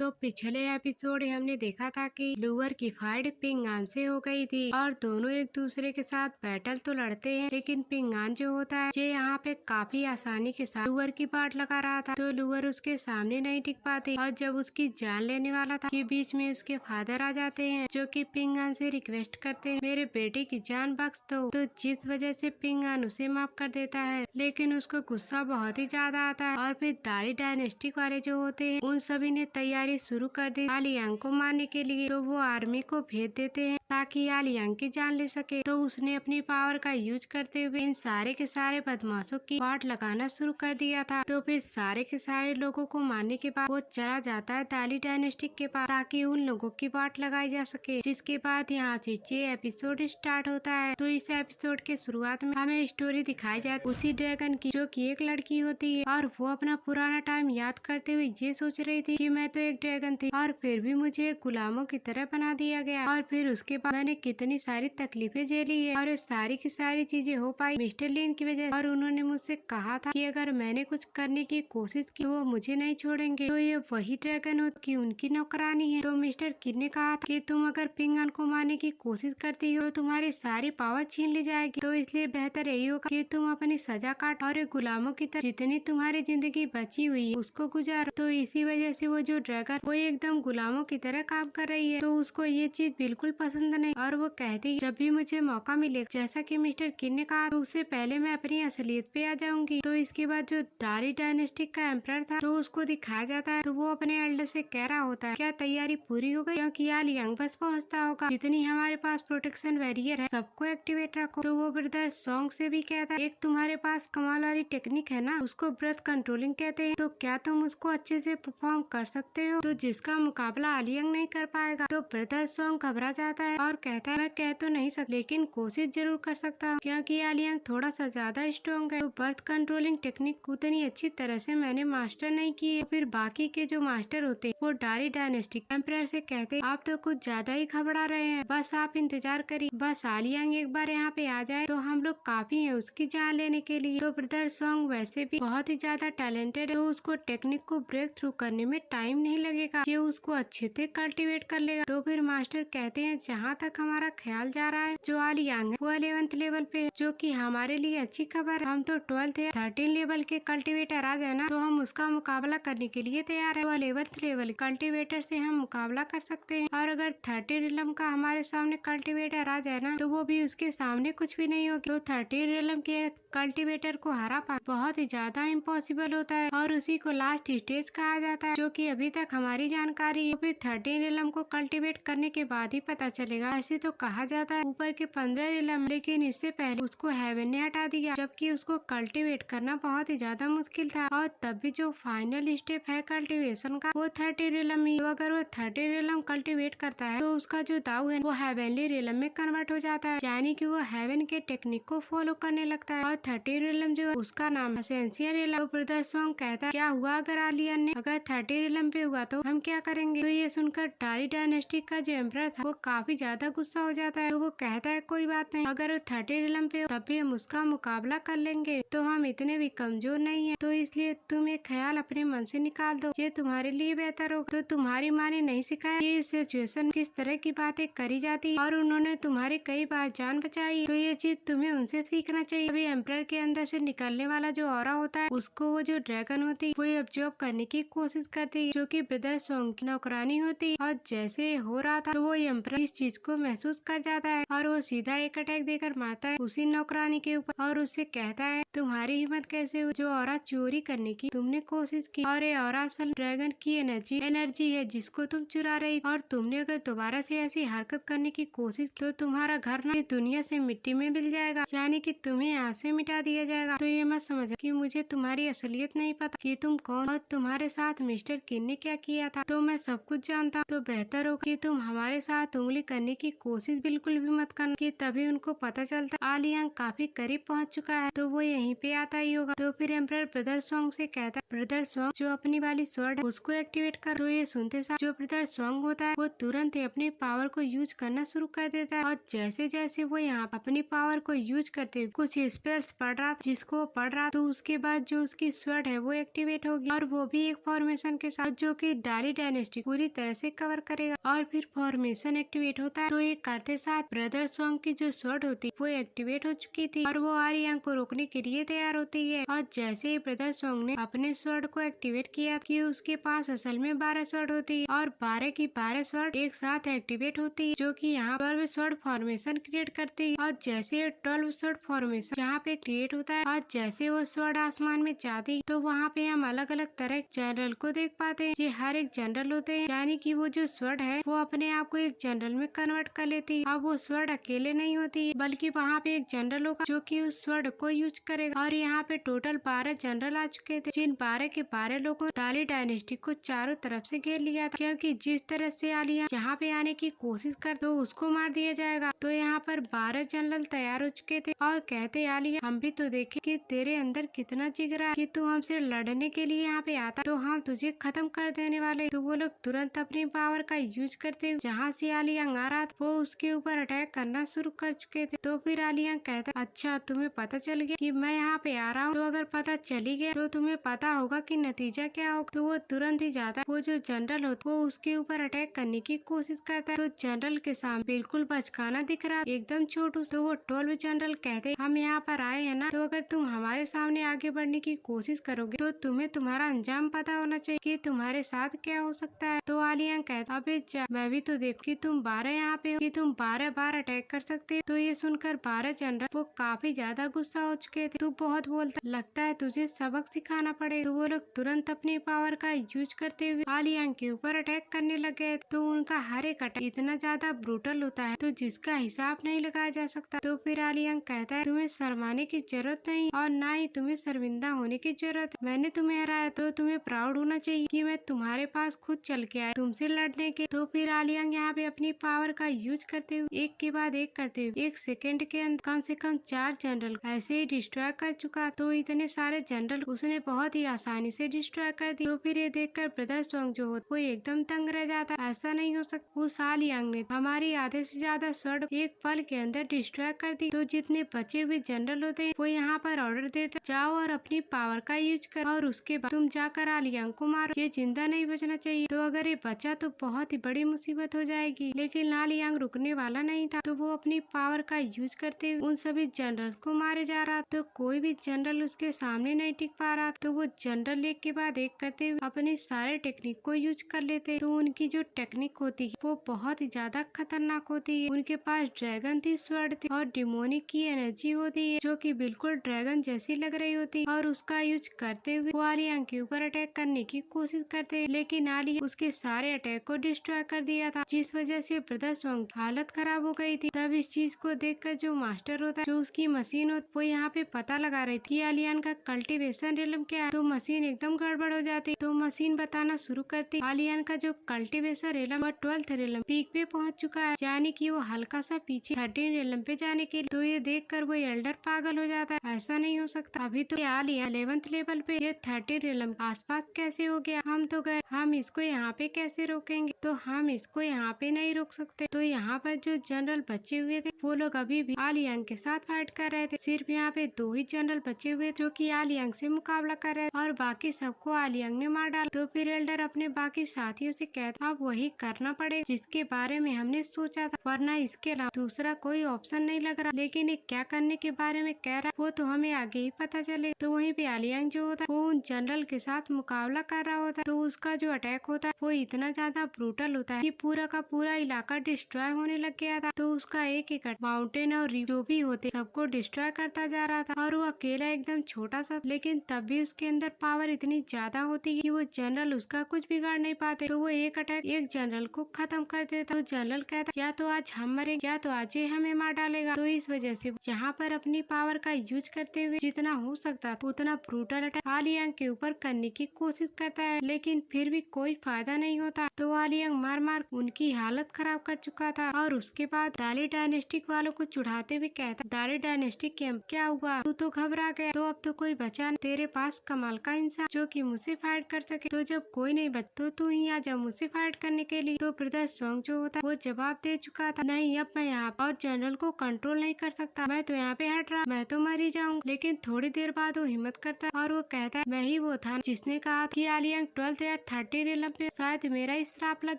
तो पिछले एपिसोड में हमने देखा था कि लूवर की फाइट पिंगान से हो गई थी और दोनों एक दूसरे के साथ बैटल तो लड़ते हैं, लेकिन पिंगान जो होता है ये यहाँ पे काफी आसानी के साथ लूवर की बाट लगा रहा था। तो लूवर उसके सामने नहीं टिक पाती और जब उसकी जान लेने वाला था कि बीच में उसके फादर आ जाते हैं, जो कि पिंगान से रिक्वेस्ट करते हैं मेरे बेटे की जान बख्श दो। तो जिस वजह से पिंगान उसे माफ कर देता है, लेकिन उसको गुस्सा बहुत ही ज्यादा आता है। और फिर दारी डायनेस्टिक वाले जो होते हैं उन सभी ने तैयारी शुरू कर दी आलियांग को मारने के लिए। तो वो आर्मी को भेज देते हैं ताकि आलियांग की जान ले सके। तो उसने अपनी पावर का यूज करते हुए इन सारे के सारे बदमाशों की बाट लगाना शुरू कर दिया था। तो फिर सारे के सारे लोगों को मारने के बाद वो चला जाता है दाली डायनेस्टिक के पास ताकि उन लोगों की बाट लगाई जा सके। जिसके बाद यहाँ से ये एपिसोड स्टार्ट होता है। तो इस एपिसोड के शुरुआत में हमें स्टोरी दिखाई जाती उसी ड्रैगन की, जो कि एक लड़की होती है और वो अपना पुराना टाइम याद करते हुए ये सोच रही थी कि मैं तो एक ड्रैगन थी और फिर भी मुझे गुलामों की तरह बना दिया गया और फिर उसके बाद मैंने कितनी सारी तकलीफें झेली है और ये सारी की सारी चीजें हो पाई मिस्टर लिन की वजह। और उन्होंने मुझसे कहा था कि अगर मैंने कुछ करने की कोशिश की वो मुझे नहीं छोड़ेंगे। तो ये वही ड्रैगन हो कि उनकी नौकरानी है। तो मिस्टर किन ने कहा था कि तुम अगर पिंगान को मारने की कोशिश करती हो तो तुम्हारी सारी पावर छीन ली जाएगी। तो इसलिए बेहतर यही होगा कि तुम अपनी सजा काट और गुलामों की तरह जितनी तुम्हारी जिंदगी बची हुई है उसको गुजारो। तो इसी वजह से वो जो ड्रैगन वो एकदम गुलामों की तरह काम कर रही है। तो उसको ये चीज बिल्कुल पसंद नहीं और वो कहती जब भी मुझे मौका मिले, जैसा कि मिस्टर किन ने कहा, तो उससे पहले मैं अपनी असलियत पे आ जाऊंगी। तो इसके बाद जो दारी डायनेस्टिक का एम्परर था तो उसको दिखाया जाता है। तो वो अपने एल्डर से कह रहा होता है क्या तैयारी पूरी हो गई, क्योंकि आलियांग बस पहुंचता होगा, जितनी हमारे पास प्रोटेक्शन बैरियर है सबको एक्टिवेट रखो। तो वो ब्रदर सॉन्ग से भी कहता है एक तुम्हारे पास कमाल वाली टेक्निक है ना, उसको ब्रेथ कंट्रोलिंग कहते हैं, तो क्या तुम उसको अच्छे से परफॉर्म कर सकते हो, तो जिसका मुकाबला आलियांग नहीं कर पाएगा। तो ब्रदर सॉन्ग घबरा जाता है और कहता है मैं कह तो नहीं सकता लेकिन कोशिश जरूर कर सकता हूँ, क्योंकि आलियांग थोड़ा सा ज्यादा स्ट्रॉन्ग है। तो बर्थ कंट्रोलिंग टेक्निक उतनी अच्छी तरह से मैंने मास्टर नहीं की है। फिर बाकी के जो मास्टर होते हैं वो डारी डायनेस्टिक एम्परर से कहते आप तो कुछ ज्यादा ही घबरा रहे हैं, बस आप इंतजार करिए, बस आलियांग एक बार यहाँ पे आ जाए तो हम लोग काफी है उसकी जान लेने के लिए। तो ब्रदर सॉन्ग वैसे भी बहुत ही ज्यादा टैलेंटेड है, तो उसको टेक्निक को ब्रेक थ्रू करने में टाइम नहीं लगेगा, ये उसको अच्छे से कल्टीवेट कर लेगा। तो फिर मास्टर कहते हैं जहाँ तक हमारा ख्याल जा रहा है जो आलियांग है वो 11th लेवल पे है, जो कि हमारे लिए अच्छी खबर है। हम तो 12th या 13 लेवल के कल्टीवेटर आ जाए ना तो हम उसका मुकाबला करने के लिए तैयार है। वो 11th लेवल कल्टीवेटर से हम मुकाबला कर सकते हैं और अगर 30 रिलम का हमारे सामने कल्टीवेटर आ जाए ना तो वो भी उसके सामने कुछ भी नहीं होगी। तो 30 रिलम के कल्टीवेटर को हरा पाना बहुत ही ज्यादा इम्पॉसिबल होता है और उसी को लास्ट स्टेज कहा जाता है, जो कि अभी तक हमारी जानकारी है। फिर 13 रिलम को कल्टीवेट करने के बाद ही पता चलेगा। ऐसे तो कहा जाता है ऊपर के 15 रिलम, लेकिन इससे पहले उसको हेवन ने हटा दिया, जबकि उसको कल्टीवेट करना बहुत ही ज्यादा मुश्किल था। और तब भी जो फाइनल स्टेप है कल्टीवेशन का वो 30 रिलम ही। तो अगर वो 30 रिलम कल्टीवेट करता है तो उसका जो दाऊ है वो हेवनली रिलम में कन्वर्ट हो जाता है, यानी कि वो हेवन के टेक्निक को फॉलो करने लगता है। और 30 रिलम जो उसका नाम एसेंशियल रिलम। ब्रदर सॉन्ग कहता है क्या हुआ अगर आलियन ने अगर 30 रिलम पे हुआ तो हम क्या करेंगे। तो ये सुनकर डारी डायनेस्टिक का जो एम्परर था वो काफी ज्यादा गुस्सा हो जाता है। तो वो कहता है कोई बात नहीं, अगर 30 रिलम पे हो तब भी हम उसका मुकाबला कर लेंगे, तो हम इतने भी कमजोर नहीं है। तो इसलिए तुम एक ख्याल अपने मन से निकाल दो, ये तुम्हारे लिए बेहतर होगा। तो तुम्हारी माँ ने नहीं सिखाया कि इस सिचुएशन किस तरह की बातें करी जाती और उन्होंने तुम्हारी कई बार जान बचाई, तो ये चीज तुम्हें उनसे सीखना चाहिए। अभी एम्परर के अंदर से निकलने वाला जो ऑरा होता है उसको वो जो ड्रैगन होती है वो एब्जॉर्ब करने की कोशिश करती है, जो कि ब्रदर सॉन्ग की नौकरानी होती है। और जैसे हो रहा था तो वो एम्परर इस चीज को महसूस कर जाता है और वो सीधा एक अटैक देकर मारता है उसी नौकरानी के ऊपर और उससे कहता है तुम्हारी हिम्मत कैसे हुई जो ऑरा चोरी करने की तुमने कोशिश की, और ये ऑरा असल ड्रैगन की एनर्जी है जिसको तुम चुरा रही, और तुमने अगर दोबारा से ऐसी हरकत करने की कोशिश की तो तुम्हारा घर ना इस दुनिया से मिट्टी में मिल जाएगा, यानी कि तुम्हें यहाँ से मिटा दिया जाएगा। तो ये मत समझ कि मुझे तुम्हारी असलियत नहीं पता कि तुम कौन और तुम्हारे साथ मिस्टर किन ने क्या किया था, तो मैं सब कुछ जानता हूँ। तो बेहतर हो कि तुम हमारे साथ उंगली करने की कोशिश बिल्कुल भी मत करना, कि तभी उनको पता चलता आलियांग काफी करीब पहुँच चुका है, तो वो यहीं पे आता ही होगा। तो फिर एम्परर ब्रदर सॉन्ग से कहता है ब्रदर सॉन्ग जो अपनी वाली स्वॉर्ड है उसको एक्टिवेट कर। तो ये सुनते साथ जो ब्रदर सॉन्ग होता है वो तुरंत ही अपनी पावर को यूज करना शुरू कर देता है, और जैसे जैसे वो यहाँ अपनी पावर को यूज करते हुए कुछ स्पेल्स पढ़ रहा जिसको पढ़ रहा, तो उसके बाद जो उसकी स्वॉर्ड है वो एक्टिवेट होगी और वो भी एक फॉर्मेशन के साथ, जो कि से डाली डायनेस्टी पूरी तरह से कवर करेगा। और फिर फॉर्मेशन एक्टिवेट होता है। तो ये करते साथ ब्रदर सॉन्ग की जो स्वॉर्ड होती है वो एक्टिवेट हो चुकी थी और वो आर्यन को रोकने के लिए तैयार होती है। और जैसे ही ब्रदर सॉन्ग ने अपने स्वॉर्ड को एक्टिवेट किया कि उसके पास असल में 12 स्वॉर्ड होती है और 12 की 12 स्वॉर्ड एक साथ एक्टिवेट होती है, जो कि यहाँ 12 स्वॉर्ड फॉर्मेशन क्रिएट करती है। और जैसे 12 स्वॉर्ड फॉर्मेशन यहाँ पे क्रिएट होता है और जैसे वो स्वॉर्ड आसमान में जाती तो वहाँ पे हम अलग अलग तरह के जनरल को देख पाते हैं। ये हर एक जनरल होते हैं, यानी कि वो जो स्वॉर्ड है वो अपने आप को एक जनरल में कन्वर्ट कर लेती है। अब वो स्वॉर्ड अकेले नहीं होती है, बल्कि वहाँ पे एक जनरल होगा जो कि उस स्वॉर्ड को यूज करेगा। और यहाँ पे टोटल 12 जनरल आ चुके थे, जिन 12 के 12 लोगों दाली डायनेस्टी को चारों तरफ से घेर लिया था, क्योंकि जिस तरफ से आलिया यहाँ पे आने की कोशिश कर तो उसको मार दिया जाएगा। तो यहाँ पर 12 जनरल तैयार हो चुके थे और कहते आलिया हम भी तो देखे कि तेरे अंदर कितना जिगरा है कि तू हमसे लड़ने के लिए यहाँ पे आता तो हम तुझे खत्म कर देने वाले। तो वो लोग तुरंत अपनी पावर का यूज करते हुए जहाँ से आलिया आ रहा था वो उसके ऊपर अटैक करना शुरू कर चुके थे। तो फिर आलिया कहता अच्छा तुम्हें पता चल गया कि मैं यहाँ पे आ रहा हूँ, तो अगर पता चली गया तो तुम्हें पता होगा कि नतीजा क्या होगा। तो वो तुरंत ही जाता है, वो जो जनरल होता है वो उसके ऊपर अटैक करने की कोशिश करता है। तो जनरल के सामने बिल्कुल बचकाना दिख रहा एकदम छोटू। तो वो 12 जनरल कहते हम यहाँ पर आए हैं ना, तो अगर तुम हमारे सामने आगे बढ़ने की कोशिश करोगे तो तुम्हें तुम्हारा अंजाम पता होना चाहिए कि तुम्हारे साथ क्या हो सकता है। तो आलिया कहता अबे मैं भी तो देखो कि तुम 12 यहाँ पे हो, कि तुम 12 बार अटैक कर सकते हो। तो ये सुनकर 12 जनरल वो काफी ज्यादा गुस्सा हो चुके थे। तू बहुत बोलता, लगता है तुझे सबक सिखाना पड़ेगा। तो वो लोग तुरंत अपनी पावर का यूज करते हुए आलिया के ऊपर अटैक करने लगे। तो उनका हर एक अटैक इतना ज्यादा ब्रूटल होता है तो जिसका हिसाब नहीं लगाया जा सकता। तो फिर आलिया कहता है तुम्हें शर्माने की जरूरत नहीं और ना ही तुम्हें शर्मिंदा होने की जरूरत। मैंने तुम्हें हराया तो तुम्हें प्राउड होना चाहिए कि मैं तुम्हारे पास खुद चल के आया तुमसे लड़ने के। तो फिर आलिया यहाँ पे अपनी पावर का यूज करते हुए एक के बाद एक करते हुए 1 सेकंड के अंदर कम से कम 4 जनरल ऐसे ही डिस्ट्रॉय कर चुका। तो इतने सारे जनरल उसने बहुत ही आसानी से डिस्ट्रॉय कर दिए। तो फिर ये देखकर ब्रदर सॉन्ग जो होता वो एकदम तंग रह जाता, ऐसा नहीं हो सकता, उस आलिया ने हमारी आधे से ज्यादा स्वॉर्ड एक पल के अंदर डिस्ट्रॉय कर दी। तो जितने बचे हुए जनरल होते हैं वो यहाँ पर ऑर्डर देते जाओ और अपनी पावर का यूज कर और उसके बाद तुम जाकर आलिया को मारो, ये जिंदा नहीं बचना चाहिए। तो अगर ये बचा तो बहुत ही बड़ी मुसीबत हो जाएगी। लेकिन आलिया रुकने वाला नहीं था, तो वो अपनी पावर का यूज करते हुए उन सभी जनरल को मारे जा रहा। तो कोई भी जनरल उसके सामने नहीं टिक पा रहा। तो वो जनरल एक के बाद एक करते हुए अपने सारे टेक्निक को यूज कर लेते। तो उनकी जो टेक्निक होती है वो बहुत ही ज्यादा खतरनाक होती है। उनके पास ड्रैगन थी, स्वॉर्ड थी और डिमोनिक की एनर्जी होती है जो कि बिल्कुल ड्रैगन जैसी लग रही होती है। और उसका यूज करते हुए वो आलिया के ऊपर अटैक करने की कोशिश करते हैं, लेकिन आलिया उसके सारे अटैक को डिस्ट्रॉय कर दिया था, जिस वजह से ब्रदर सॉन्ग की हालत खराब हो गई थी। तब इस चीज को देखकर जो मास्टर होता है, जो उसकी मशीन होती वो यहाँ पे पता लगा रही थी आलियान का कल्टीवेशन रिलम क्या है। तो मशीन एकदम गड़बड़ हो जाती। तो मशीन बताना शुरू करती आलियान का जो कल्टीवेशन रिलम और 12th रिलम पीक पे पहुंच चुका है, यानी कि वो हल्का सा पीछे 13 रिलम पे जाने के लिए। तो ये देखकर वो एल्डर पागल हो जाता है, ऐसा नहीं हो सकता, अभी तो आलिया 11th लेवल पे, ये 13 रिलम आसपास कैसे हो गया, हम तो गए, हम इसको यहाँ पे कैसे रोकेंगे। तो हम इसको यहाँ पे नहीं रोक सकते। तो यहाँ पर जो जनरल बचे हुए थे वो लोग अभी भी आलियांग के साथ फाइट कर रहे थे। सिर्फ यहाँ पे 2 ही जनरल बचे हुए जो कि आलियांग से मुकाबला कर रहे थे और बाकी सबको आलियांग ने मार डाला। तो फिर एल्डर अपने बाकी साथियों से कहता अब वही करना पड़ेगा जिसके बारे में हमने सोचा था, वरना इसके अलावा दूसरा कोई ऑप्शन नहीं लग रहा। लेकिन ये क्या करने के बारे में कह रहा वो तो हमें आगे ही पता चले। तो वहीं पे आलियांग जो होता है वो उन जनरल के साथ मुकाबला कर रहा होता है। तो उसका जो अटैक होता है वो इतना ज्यादा ब्रूटल होता है कि पूरा का पूरा इलाका डिस्ट्रॉय होने लग गया था। तो उसका एक एक माउंटेन और जो भी होते सबको डिस्ट्रॉय करता जा रहा था और वो अकेला एकदम छोटा सा, लेकिन तब भी उसके अंदर पावर इतनी ज्यादा होती कि वो जनरल उसका कुछ बिगाड़ नहीं पाते। तो वो एक अटैक एक जनरल को खत्म कर देता। तो जनरल कहता या तो आज हम मरेंगे या तो आज ये हमें मार डालेगा। तो इस वजह से यहाँ पर अपनी पावर का यूज करते हुए जितना हो सकता था उतना ब्रूटल अटैक आलियांग के ऊपर करने की कोशिश करता है, लेकिन फिर भी कोई फायदा नहीं होता। तो आलियांग मार मार उनकी हालत खराब कर चुका था और उसके बाद दाली डायनेस्टिक वालों को चिढ़ाते हुए कहता दाली डायनेस्टिक क्या हुआ, तू तो घबरा गया, तो अब तो कोई बचा नहीं, तेरे पास कमाल का इंसान जो कि मुझसे फाइट कर सके। तो जब कोई नहीं बच तो तू ही आ जा मुझसे फाइट करने के लिए। तो ब्रदर सॉन्ग जो होता वो जवाब दे चुका था नहीं अब मैं यहाँ और जनरल को कंट्रोल नहीं कर सकता, मैं तो यहाँ पे हट रहा, मैं तो मर ही जाऊंगा। लेकिन थोड़ी देर बाद वो हिम्मत करता है और वो कहता है मैं ही वो था जिसने कहा कि आलियांग 12th या 13 इलम पे शायद मेरा ही श्राप लग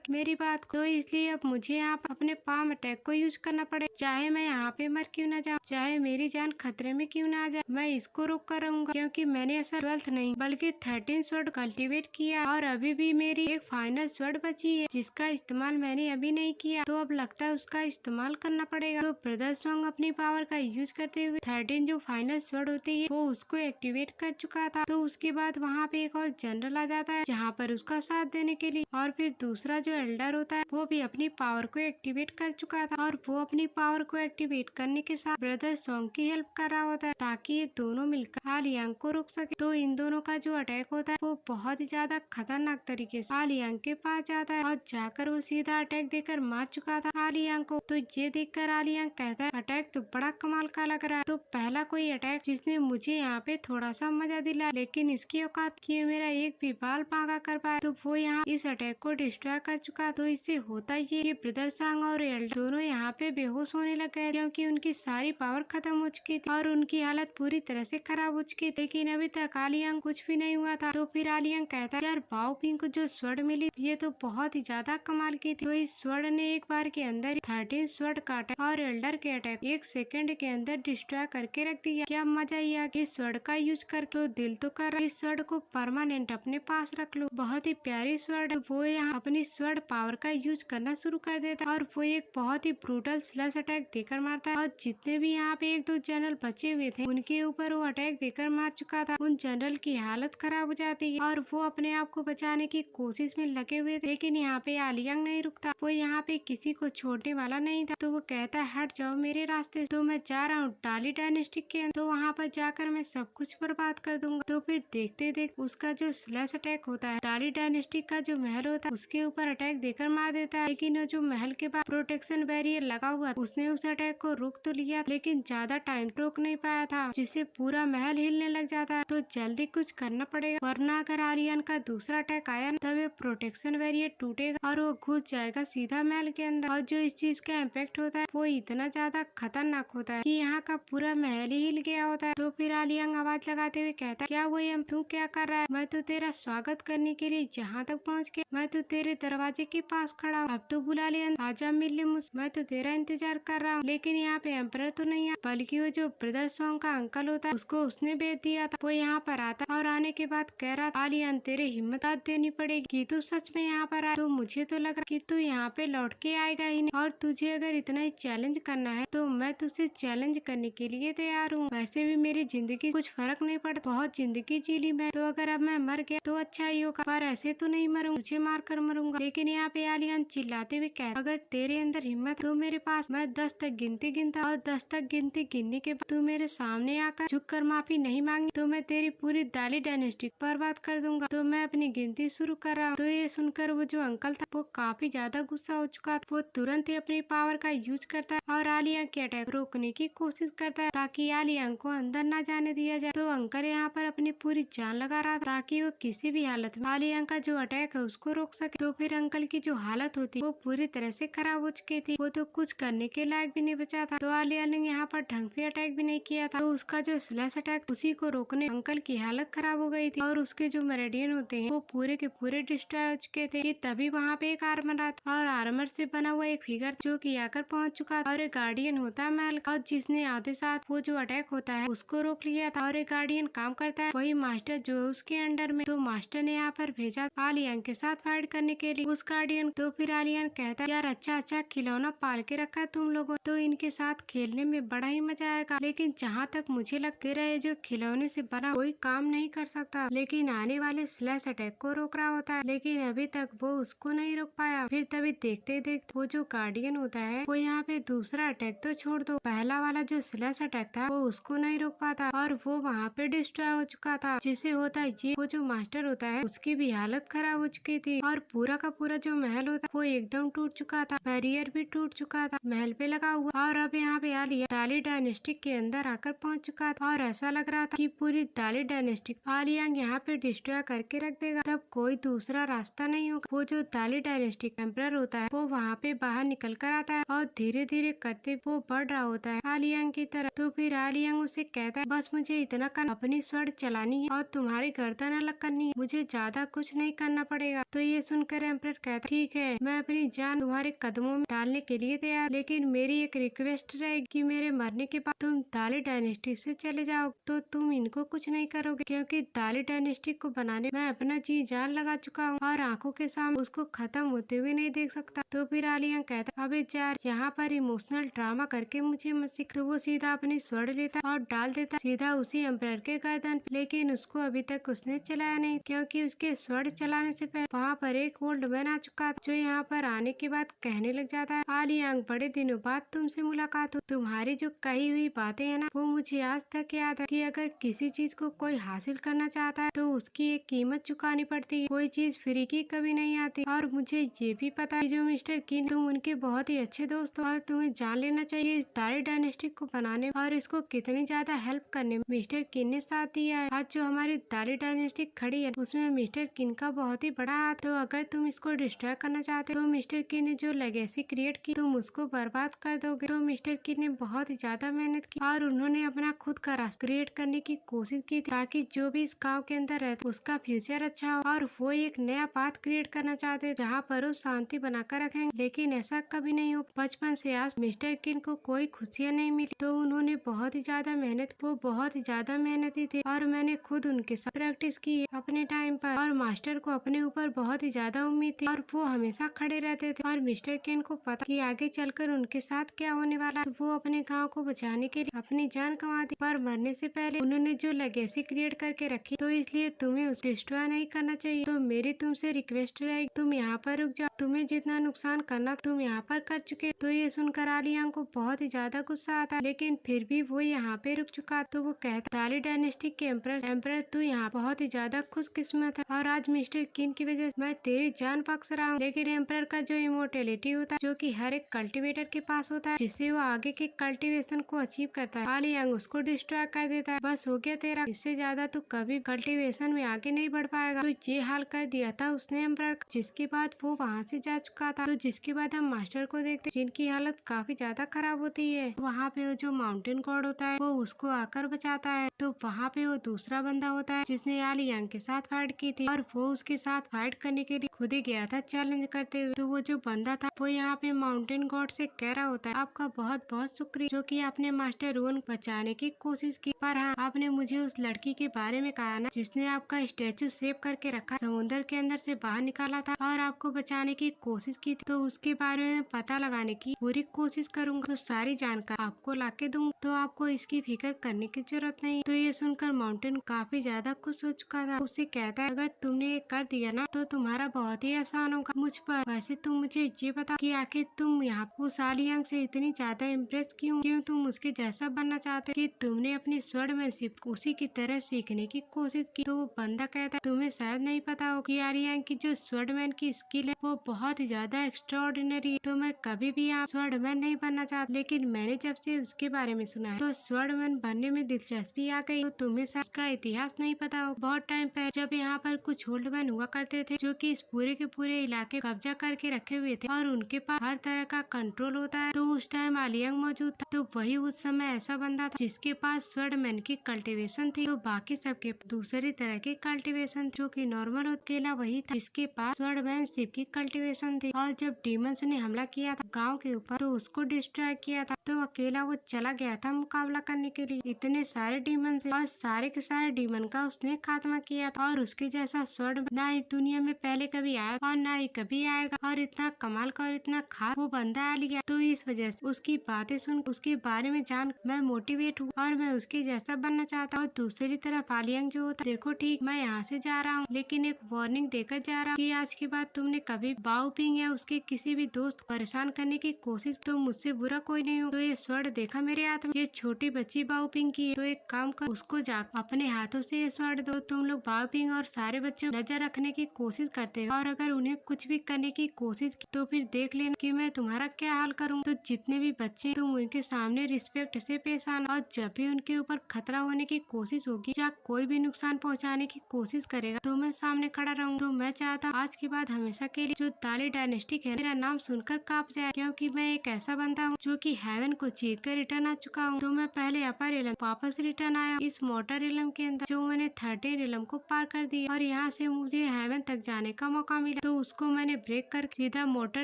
मेरी बात को, तो इसलिए अब मुझे यहाँ पर अपने पाम अटैक को यूज करना पड़े, चाहे मैं यहाँ पे मर क्यों ना जाऊँ, चाहे मेरी जान खतरे में क्यों ना आ जाए, मैं इसको रोक कर रहूंगा क्योंकि मैंने ऐसा 12 नहीं बल्कि 13 स्वॉर्ड कल्टीवेट किया और अभी भी मेरी एक फाइनल स्वॉर्ड बची है जिसका इस्तेमाल मैंने अभी नहीं किया, तो अब लगता है उसका इस्तेमाल करना पड़ेगा। तो ब्रदर सॉन्ग अपनी पावर का यूज करते हुए 13 जो फाइनल स्वॉर्ड होती है वो उसको एक्टिवेट कर चुका था। तो उसके बाद वहाँ पे एक और जनरल आ जाता है जहाँ पर उसका साथ देने के लिए, और फिर दूसरा जो एल्डर होता है वो भी अपनी पावर को एक्टिवेट कर चुका था और वो अपनी पावर को एक्टिवेट करने के साथ ब्रदर सॉन्ग की हेल्प कर रहा होता है ताकि ये दोनों मिलकर आलियांग को रोक सके। तो इन दोनों का जो अटैक होता है वो बहुत ही ज्यादा खतरनाक तरीके से आलियांग के पास जाता है और जाकर वो सीधा अटैक देकर मार चुका था आलियांग को। तो ये देखकर आलियांग कहता है अटैक तो बड़ा कमाल का लग रहा है, तो पहला कोई अटैक जिसने मुझे यहाँ पे थोड़ा सा मजा दिलाया, लेकिन इसकी औकात की मेरा एक भी बाल पागा कर पाया, तो वो यहाँ इस अटैक को डिस्ट्रॉय कर चुका। तो इससे होता ये ब्रदर सांग और एल्डर दोनों यहाँ पे बेहोश होने लग गए क्योंकि उनकी सारी पावर खत्म हो चुकी थी और उनकी हालत पूरी तरह से खराब हो चुकी थी, लेकिन अभी तक आलियांग कुछ भी नहीं हुआ था। तो फिर आलियांग कहता है यार बाओ पिंग को जो स्वॉर्ड मिली ये तो बहुत ही ज्यादा कमाल की थी, तो इस स्वॉर्ड ने एक बार के अंदर 13 स्वॉर्ड का अटैक और एल्डर के अटैक एक सेकंड के अंदर डिस्ट्रॉय करके रख दिया। क्या मजा ही आ गया इस स्वॉर्ड का यूज करके, तो दिल तो कर रहा इस स्वॉर्ड को परमानेंट अपने पास रख लो, बहुत ही प्यारी स्वॉर्ड। वो यहाँ अपनी स्वॉर्ड पावर का यूज करना शुरू कर देता और वो एक बहुत ही ब्रूटल स्लैश अटैक देकर मारता है और जितने भी यहाँ पे एक दो जनरल बचे हुए थे उनके ऊपर वो अटैक देकर मार चुका था। उन जनरल की हालत खराब हो जाती है और वो अपने आप को बचाने की कोशिश में लगे हुए थे, लेकिन यहाँ पे आलियांग नहीं रुकता, वो यहाँ पे किसी को छोड़ने वाला नहीं था। तो वो कहता है हट जाओ मेरे रास्ते, तो मैं जा रहा हूँ डाली डायनेस्टी के अंदर, तो वहाँ पर जाकर मैं सब कुछ बर्बाद कर दूंगा। तो फिर देखते देख उसका जो स्लैश अटैक होता है डाली डायनेस्टी का जो महल होता है उसके ऊपर अटैक देकर मार देता है, लेकिन वो जो महल के पास प्रोटेक्शन बैरियर लगा हुआ उसने उस अटैक को रोक तो लिया लेकिन ज्यादा टाइम रोक नहीं पाया था, जिससे पूरा महल हिलने लग जाता है। तो जल्दी कुछ करना पड़ेगा वरना अगर आर्यन का दूसरा अटैक आया तब ये प्रोटेक्शन बैरियर टूटेगा और वो घुस जाएगा सीधा महल के अंदर, और जो इस चीज का इम्पैक्ट होता है वो इतना ज्यादा खतरनाक होता है कि यहाँ का पूरा महल ही हिल गया होता है। तो फिर आलियांग आवाज लगाते हुए कहता है क्या वो हम तू क्या कर रहा है, मैं तो तेरा स्वागत करने के लिए जहाँ तक पहुँच के मैं तो तेरे दरवाजे के पास खड़ा हूँ, अब तो बुला ले आजा मिल ले मुझसे, मैं तो तेरा इंतजार कर रहा हूँ। लेकिन यहाँ पे एम्परर तो नहीं है बल्कि वो जो ब्रदर सॉन्ग का अंकल होता है उसको उसने भेज दिया था। वो यहाँ पर आता और आने के बाद कह रहा आलियान तेरे हिम्मत देनी पड़ेगी कि तू सच में यहाँ पर आए, तो मुझे तो लग रहा कि तू यहाँ पे लौट के आएगा ही नहीं, और तुझे अगर इतना ही चैलेंज करना है तो मैं तुझसे चैलेंज करने के लिए तैयार हूँ। वैसे भी मेरी जिंदगी कुछ फर्क नहीं पड़ता, बहुत जिंदगी जी ली मैं, तो अगर अब मैं मर गया तो अच्छा ही होगा, पर ऐसे तो नहीं मरूंगा, तुझे मार कर मरूंगा। लेकिन यहाँ पे आलियान चिल्लाते हुए कह अगर तेरे अंदर हिम्मत तो मेरे पास मैं 10 तक गिनती गिनता और 10 तक गिनती गिनने के बाद तू मेरे सामने आकर झुक कर माफी नहीं मांगी तो मैं तेरी पूरी दाली डायनेस्टी बर्बाद कर दूंगा। तो मैं अपनी गिनती शुरू कर रहा हूँ। तो ये सुनकर वो जो अंकल था वो काफी ज्यादा गुस्सा हो चुका था, वो तुरंत ही अपनी पावर का यूज करता है और आलिया के अटैक रोकने की कोशिश करता है ताकि आलिया को अंदर न जाने दिया जाए। तो अंकल यहाँ पर अपनी पूरी जान लगा रहा था ताकि वो किसी भी हालत में आलिया का जो अटैक है उसको रोक सके। तो फिर अंकल की जो हालत होती वो पूरी तरह से खराब हो चुकी थी, वो तो कुछ करने के लायक भी नहीं बचा था। तो आलिया ने यहाँ पर ढंग से अटैक भी नहीं किया था, तो उसका जो स्लैश अटैक उसी को रोकने अंकल की हालत खराब हो गई थी और उसके जो मेरेडियन होते हैं वो पूरे के पूरे डिस्ट्रॉय हो चुके थे। कि तभी वहाँ पे एक आर्मर आता और आर्मर से बना हुआ एक फिगर जो कि आकर पहुँच चुका था और एक गार्डियन होता है महल का, और जिसने आधे साथ वो जो अटैक होता है उसको रोक लिया था, और एक गार्डियन काम करता है वही मास्टर जो है उसके अंडर में। तो मास्टर ने यहाँ पर भेजा आलियान के साथ फाइट करने के लिए उस गार्डियन। तो फिर आलियान कहता है यार अच्छा अच्छा खिलौना पाल के रखा है तुम लोगों, तो इनके साथ खेलने में बड़ा ही मजा आएगा, लेकिन जहाँ तक मुझे लगते रहे जो खिलौने से बना कोई काम नहीं कर सकता, लेकिन आने वाले स्लैश अटैक को रोक रहा होता है, लेकिन अभी तक वो उसको नहीं रोक पाया। फिर तभी देखते देखते वो जो गार्डियन होता है वो यहाँ पे दूसरा अटैक तो छोड़ दो, पहला वाला जो स्लैश अटैक था वो उसको नहीं रोक पाता और वो वहाँ पे डिस्ट्रॉय हो चुका था। जिसे होता है ये वो जो मास्टर होता है उसकी भी हालत खराब हो चुकी थी और पूरा का पूरा जो महल होता है वो एकदम टूट चुका था, बैरियर भी टूट चुका था महल पे लगा हुआ, और अब यहाँ पे आलिया दाली डायनेस्टी के अंदर आकर पहुँच चुका था और ऐसा लग रहा था कि पूरी दाली डायनेस्टी आलिया यहाँ पे डिस्ट्रॉय करके रख देगा, तब कोई दूसरा रास्ता नहीं होगा। वो जो दाली डायनेस्टी एम्परर होता है वो वहाँ पे बाहर निकल कर आता है और धीरे धीरे करते वो बढ़ रहा होता है आलियांग की तरफ। तो फिर आलियांग उसे कहता है बस मुझे इतना कर अपनी स्वर्ण चलानी है और तुम्हारी गर्दन अलग करनी है, मुझे ज्यादा कुछ नहीं करना पड़ेगा। तो ये सुनकर एम्परर कहता ठीक है, मैं अपनी जान तुम्हारे कदमों में डालने के लिए तैयार, लेकिन मेरी एक रिक्वेस्ट रहेगी कि मेरे मरने के बाद तुम दाली डायनेस्टी से चले जाओ। तो तुम इनको कुछ नहीं करोगे, क्योंकि दाली डायनेस्टी को बनाने मैं अपना जी जान लगा चुका हूँ और आंखों के सामने उसको खत्म होते हुए नहीं देख सकता। तो फिर आलियांग कहता अबे यार, यहाँ पर इमोशनल ड्रामा करके मुझे मत सिखा। तो वो सीधा अपनी स्वord लेता और डाल देता सीधा उसी एम्परर के गर्दन, लेकिन उसको अभी तक उसने चलाया नहीं, क्योंकि उसके स्वord चलाने से पहले वहाँ पर एक ओल्ड मैन आ चुका था, जो यहाँ पर आने के बाद कहने लग जाता है आलियांग, बड़े दिनों बाद तुमसे मुलाकात हो। तुम्हारी जो कही हुई बातें है ना, वो मुझे आज तक याद है कि अगर किसी चीज को कोई हासिल करना चाहता है तो उसकी एक कीमत चुकानी पड़ती है, कोई चीज फ्री की कभी नहीं आती। और मुझे ये भी पता है जो मिस्टर किन, तुम उनके बहुत ही अच्छे दोस्त हो और तुम्हें जान लेना चाहिए इस दाली डायनेस्टी को बनाने और इसको कितनी ज्यादा हेल्प करने में मिस्टर किन ने साथ दिया है। आज जो हमारी दाली डायनेस्टी खड़ी है उसमें मिस्टर किन का बहुत ही बड़ा हाथ। तो अगर तुम इसको डिस्ट्रॉय करना चाहते हो तो मिस्टर किन ने जो लेगेसी क्रिएट की तुम उसको बर्बाद कर दोगे। तो मिस्टर किन ने बहुत ही ज्यादा मेहनत की और उन्होंने अपना खुद का रास्ता क्रिएट करने की कोशिश की ताकि जो भी इस गाँव के अंदर रहता उसका फ्यूचर अच्छा हो, और वो एक नया पाथ क्रिएट करना चाहते जहाँ पर वो शांति बनाकर रखेंगे। लेकिन ऐसा कभी नहीं हो। बचपन से आज मिस्टर किन को कोई खुशियाँ नहीं मिली, तो उन्होंने बहुत ही ज्यादा मेहनत, वो बहुत ही ज्यादा मेहनती थे और मैंने खुद उनके साथ प्रैक्टिस की अपने टाइम पर। और मास्टर को अपने ऊपर बहुत ही ज्यादा उम्मीद थी और वो हमेशा खड़े रहते थे। और मिस्टर किन को पता कि आगे चलकर उनके साथ क्या होने वाला है। तो वो अपने गाँव को बचाने के लिए अपनी जान गंवा दी, पर मरने से पहले उन्होंने जो लेगेसी क्रिएट करके रखी, तो इसलिए तुम्हें उसको डिस्ट्रॉय नहीं करना चाहिए। तो मेरी तुमसे रिक्वेस्ट रहेगी तुम यहाँ पर रुक जाओ, तुम्हें जितना नुकसान करना तुम यहाँ पर कर चुके। तो ये सुनकर आलियांग को बहुत ही ज्यादा गुस्सा आता है, लेकिन फिर भी वो यहाँ पे रुक चुका। तो वो कहता दाली डायनेस्टी के एम्परर तू यहाँ बहुत ही ज्यादा खुशकिस्मत है और आज मिस्टर किन की वजह से मैं तेरी जान बख्श रहा हूँ। लेकिन एम्परर का जो इमोर्टेलिटी होता है, जो कि हर एक कल्टिवेटर के पास होता है, जिससे वो आगे के कल्टीवेशन को अचीव करता है, आलियांग उसको डिस्ट्रॉय कर देता है। बस हो गया तेरा, इससे ज्यादा तू कभी कल्टीवेशन में आगे नहीं बढ़ पाएगा। तो ये हाल कर दिया था उसने एम्परर, जिसके बाद वो वहाँ से जा चुका था। तो जिसके बाद हम मास्टर को देखते जिनकी हालत काफी ज्यादा खराब होती है। वहाँ पे वो जो माउंटेन गॉड होता है वो उसको आकर बचाता है। तो वहाँ पे वो दूसरा बंदा होता है जिसने आलियांग के साथ फाइट की थी और वो उसके साथ फाइट करने के लिए खुद ही गया था चैलेंज करते हुए। तो वो जो बंदा था वो यहाँ पे माउंटेन गॉड से कह रहा होता है आपका बहुत बहुत शुक्रिया जो कि आपने मास्टर रोन बचाने की कोशिश की, पर हाँ आपने मुझे उस लड़की के बारे में कहा ना जिसने आपका स्टेचू सेव करके रखा, समुद्र के अंदर से बाहर निकाला था और आपको बचाने की कोशिश की थी। तो उसके बारे में पता लगाने की पूरी कोशिश करूंगा, तो सारी जानकारी आपको लाके दूंगा, तो आपको इसकी फिक्र करने की जरूरत नहीं। तो ये सुनकर माउंटेन काफी ज्यादा खुश हो चुका था। उससे कहता है अगर तुमने ये कर दिया ना तो तुम्हारा बहुत ही आसान होगा मुझ पर। वैसे तुम मुझे ये बता कि आखिर तुम यहाँ उस आलियांग से इतनी ज्यादा इम्प्रेस क्यों तुम उसके जैसा बनना चाहते कि तुमने अपनी स्वॉर्डमैनशिप उसी की तरह सीखने की कोशिश की। तो वो बंदा कहता है तुम्हें शायद नहीं पता हो कि आलियांग की जो स्वॉर्डमैन की स्किल है वो बहुत ही ज्यादा एक्स्ट्राऑर्डिनरी है। तो मैं कभी भी यहाँ स्वॉर्डमैन नहीं बनना चाहता, लेकिन मैंने जब से उसके बारे में सुना है तो स्वॉर्डमैन बनने में दिलचस्पी आ गई। तो तुम्हें शायद इसका इतिहास नहीं पता हो। बहुत टाइम पहले जब यहाँ पर कुछ ओल्डमैन हुआ करते थे जो कि इस पूरे के पूरे इलाके कब्जा करके रखे हुए थे और उनके पास हर तरह का कंट्रोल होता है। तो उस टाइम आलियांग मौजूद था। तो वही उस समय ऐसा बंदा था जिसके पास स्वॉर्डमैन की कल्टीवेशन थी। तो बाकी सबके दूसरी तरह की कल्टीवेशन जो कि नॉर्मल अकेला वही था जिसके पास स्वॉर्डमैनशिप की कल्टीवेशन थी। और जब डीमंस ने हमला किया था गांव के ऊपर तो उसको डिस्ट्रॉय किया था। तो अकेला वो चला गया था मुकाबला करने के लिए इतने सारे डीमन से, और सारे के सारे डीमन का उसने खात्मा किया था। और उसके जैसा स्वॉर्ड ना इस दुनिया में पहले कभी आया और ना ही कभी आएगा। और इतना कमाल का और इतना खास वो बंदा आ लिया। तो इस वजह से उसकी बातें सुन उसके बारे में जान मैं मोटिवेट हूँ और मैं उसके जैसा बनना चाहता हूँ। दूसरी तरफ आलियांग जो होता देखो ठीक मैं यहाँ से जा रहा हूँ, लेकिन एक वार्निंग देकर जा रहा हूँ कि आज के बाद तुमने कभी बाओपिंग या उसके किसी भी दोस्त को परेशान करने की कोशिश तो मुझसे बुरा कोई नहीं हो। तो ये स्वॉर्ड देखा मेरे हाथ में, ये छोटी बच्ची बाओपिंग की है। तो एक काम कर उसको जा अपने हाथों से ये स्वॉर्ड दो। तुम लोग बाओपिंग और सारे बच्चों नजर रखने की कोशिश करते हो और अगर उन्हें कुछ भी करने की कोशिश की तो फिर देख लेना कि मैं तुम्हारा क्या हाल करूँ। तो जितने भी बच्चे तुम उनके सामने रिस्पेक्ट से पेश आना, और जब भी उनके ऊपर खतरा होने की कोशिश होगी या कोई भी नुकसान पहुँचाने की कोशिश करेगा तो मैं सामने खड़ा रहूँ। तो मैं चाहता हूँ आज के बाद हमेशा के लिए जो दाली डायनेस्टी है मेरा नाम सुनकर कांप जाए, क्योंकि मैं एक ऐसा बंदा हूँ जो कि हेवन को जीत कर रिटर्न आ चुका हूँ। तो मैं पहले अपर रिलम वापस रिटर्न आया इस मोटर रिलम के अंदर जो मैंने 13 रिलम को पार कर दिया और यहाँ यहाँ से मुझे हेवन तक जाने का मौका मिला, तो उसको मैंने ब्रेक कर सीधा मोटर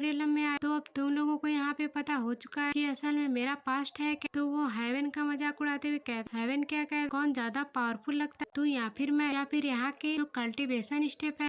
रियलम में आया। तो अब तुम लोगों को यहाँ पे पता हो चुका है कि असल में मेरा पास्ट है क्या। तो वो हेवन का मजाक उड़ाते हुए कहता, हेवन क्या कह, कौन ज्यादा पावरफुल लगता है, तू या फिर मैं, या फिर यहाँ के जो कल्टीवेशन स्टेप है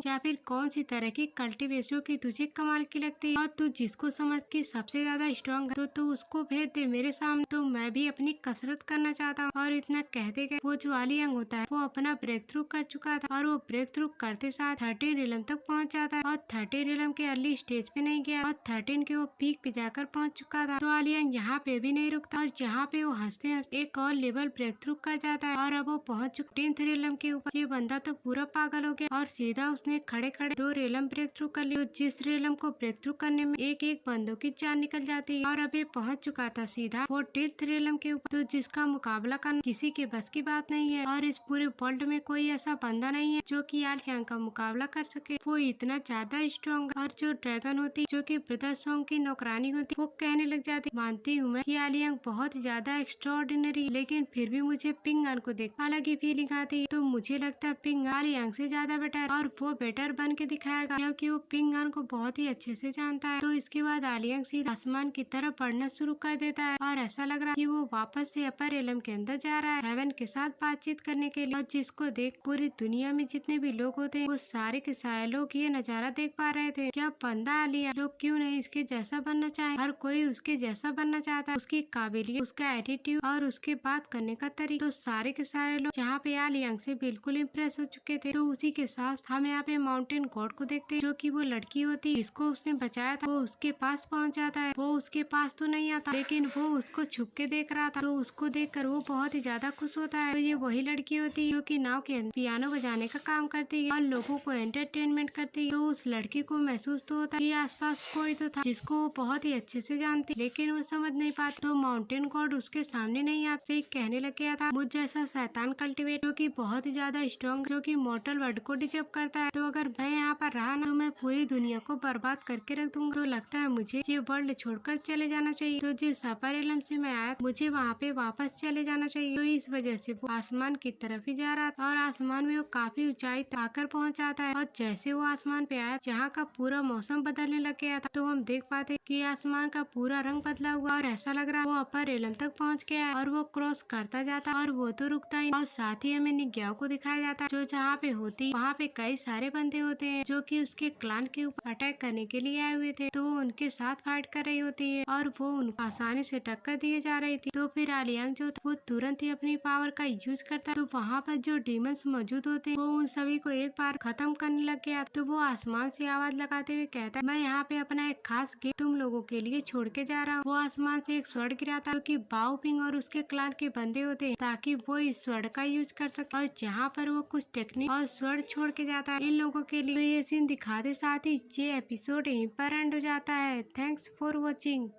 या फिर कौन सी तरह की कल्टीवेशन की तुझे कमाल की लगती है, और तू जिसको समझ की सबसे ज्यादा स्ट्रॉन्ग है तो तू उसको भेज दे मेरे सामने, तो मैं भी अपनी कसरत करना चाहता हूँ। और इतना कहते गए वो जो आलियांग होता है वो अपना ब्रेक थ्रू कर चुका था, और वो ब्रेक थ्रू करते साथ 13 रिलम तक पहुँच जाता है, और 13 रिलम के अर्ली स्टेज पे नहीं गया, और 13 के वो पीक पे जाकर पहुँच चुका था। तो आलियांग यहाँ पे भी नहीं रुकता, और जहाँ पे वो हंसते हंसते एक और लेवल ब्रेक थ्रू कर जाता है, और अब वो पहुँच चुका 10th रिलम के ऊपर। ये बंदा तो पूरा पागल हो गया, और सीधा उसने खड़े खड़े 2 रिलम ब्रेक थ्रू कर लिया। जिस रिलम को ब्रेक थ्रू करने में एक एक बंदों की जान निकल जाती है, और अब ये पहुँच चुका था सीधा 14th रिलम के ऊपर, तो जिसका मुकाबला करना किसी के बस की बात नहीं है, और इस पूरे वर्ल्ड में कोई ऐसा बंदा नहीं है जो कि आलियांग का मुकाबला कर सके। वो इतना ज्यादा स्ट्रॉन्ग, और जो ड्रैगन होती जो कि ब्रदर सॉन्ग की नौकरानी होती वो कहने लग जाती, मानती हूँ मैं कि आलियांग बहुत ज्यादा एक्स्ट्राऑर्डिनरी, लेकिन फिर भी मुझे पिंगान को देख अलग ही फीलिंग आती है। तो मुझे लगता है पिंग आलियांग से ज्यादा बेटर, और वो बेटर बन के दिखाएगा क्योंकि वो पिंगान को बहुत ही अच्छे से जानता है। तो इसके बाद आलियांग सीधा आसमान की तरफ बढ़ना शुरू कर देता है, और ऐसा लग रहा है कि वो वापस से अपर एलम के अंदर जा रहा है हेवन के साथ बातचीत करने के लिए, और जिसको देख पूरी दुनिया में जितने भी लोग होते हैं वो सारे के सारे लोग ये नजारा देख पा रहे थे। क्या बंदा आलिया, लोग क्यों नहीं इसके जैसा बनना चाहे, हर कोई उसके जैसा बनना चाहता है, उसकी काबिलियत, उसका एटीट्यूड और उसके बात करने का तरीका। तो सारे के सारे लोग यहाँ पे आलियांग से बिल्कुल इम्प्रेस हो चुके थे। तो उसी के साथ हम यहाँ पे माउंटेन गॉड को देखते हैं, जो कि वो लड़की होती जिसको उसने बचाया था, वो उसके पास पहुँच जाता है। वो उसके पास तो नहीं आता, लेकिन वो उसको छुप के देख रहा था, तो उसको देखकर वो बहुत ही ज्यादा खुश होता है। तो ये वही लड़की होती है जो कि नाव के अंदर पियानो बजाने का काम करती है और लोगों को एंटरटेनमेंट करती है। तो उस लड़की को महसूस तो होता है कि आसपास कोई तो था जिसको वो बहुत ही अच्छे से जानती, लेकिन वो समझ नहीं पाती। तो माउंटेन गॉड उसके सामने नहीं आते, कहने लग गया था, मुझ जैसा शैतान कल्टीवेट जो कि बहुत ही ज्यादा स्ट्रॉन्ग, जो कि मॉर्टल वर्ड को डिजर्व करता है, तो अगर मैं यहाँ पर रहा ना तो मैं पूरी दुनिया को बर्बाद करके रख दूंगा। तो लगता है मुझे ये वर्ल्ड छोड़कर चले जाना चाहिए। तो जिस अपर एलम से मैं आया मुझे वहाँ पे वापस चले जाना चाहिए। तो इस वजह से वो आसमान की तरफ ही जा रहा था, और आसमान में वो काफी ऊंचाई तक आकर पहुँच जाता है, और जैसे वो आसमान पे आया जहाँ का पूरा मौसम बदलने लग गया था, तो हम देख पाते कि आसमान का पूरा रंग बदला हुआ, और ऐसा लग रहा वो अपर एलम तक पहुँच गया है, और वो क्रॉस करता जाता और वो तो रुकता ही। और साथ ही हमें निग्याओ को दिखाया जाता है, जो जहाँ पे होती वहाँ पे कई सारे बंदे होते हैं जो कि उसके क्लान के ऊपर अटैक करने के लिए आए हुए थे। तो वो उनके साथ फाइट कर रही होती है, और वो उनको आसानी से टक्कर दिए जा रही थी। तो फिर आलियांग जो था वो तुरंत ही अपनी पावर का यूज करता है। तो वहाँ पर जो डीमंस मौजूद होते हैं वो उन सभी को एक बार खत्म करने लग गया। तो वो आसमान से आवाज लगाते हुए कहता है, मैं यहाँ पे अपना एक खास गिफ्ट तुम लोगों के लिए छोड़ के जा रहा हूँ। वो आसमान से एक स्वord गिराता है, क्योंकि बाओ पिंग और उसके क्लान के बंदे होते हैं, ताकि वो इस स्वord का यूज कर सके। और जहाँ पर वो कुछ टेक्निक और स्वord छोड़ के जाता है इन लोगों के लिए। तो ये सीन दिखाते साथ ही ये एपिसोड यहीं पर एंड हो जाता है। Thanks for watching.